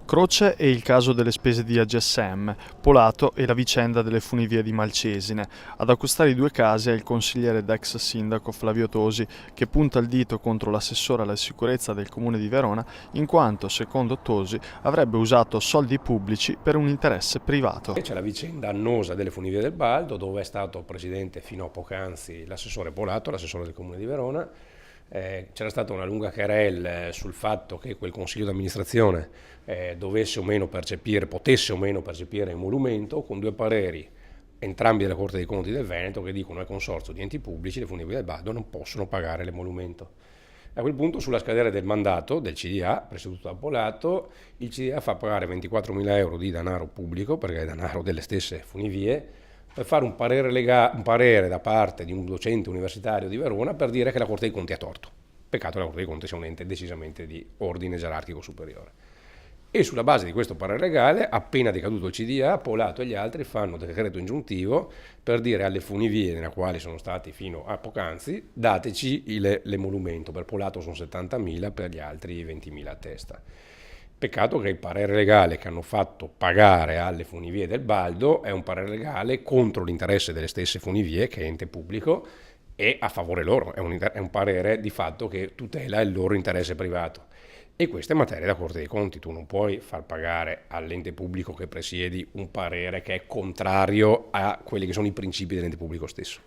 Croce e il caso delle spese di AGSM, Polato e la vicenda delle funivie di Malcesine. Ad accostare i due casi è il consigliere ed ex sindaco Flavio Tosi, che punta il dito contro l'assessore alla sicurezza del comune di Verona, in quanto, secondo Tosi, avrebbe usato soldi pubblici per un interesse privato. C'è la vicenda annosa delle funivie del Baldo, dove è stato presidente fino a poc'anzi l'assessore Polato, l'assessore del comune di Verona. C'era stata una lunga querelle sul fatto che quel consiglio d'amministrazione potesse o meno percepire emolumento, con due pareri, entrambi della Corte dei Conti del Veneto, che dicono al consorzio di enti pubblici le funivie del Baldo non possono pagare l'emolumento. A quel punto, sulla scadere del mandato del CDA, presieduto da Polato, il CDA fa pagare 24.000 euro di denaro pubblico, perché è denaro delle stesse funivie, per fare un parere da parte di un docente universitario di Verona per dire che la Corte dei Conti ha torto. Peccato che la Corte dei Conti sia un ente decisamente di ordine gerarchico superiore. E sulla base di questo parere legale, appena decaduto il CDA, Polato e gli altri fanno decreto ingiuntivo per dire alle funivie nelle quali sono stati fino a poc'anzi, dateci l'emolumento. Per Polato sono 70.000, per gli altri 20.000 a testa. Peccato che il parere legale che hanno fatto pagare alle funivie del Baldo è un parere legale contro l'interesse delle stesse funivie, che è ente pubblico, e a favore loro, è un parere di fatto che tutela il loro interesse privato. E questa è materia da Corte dei Conti, tu non puoi far pagare all'ente pubblico che presiedi un parere che è contrario a quelli che sono i principi dell'ente pubblico stesso.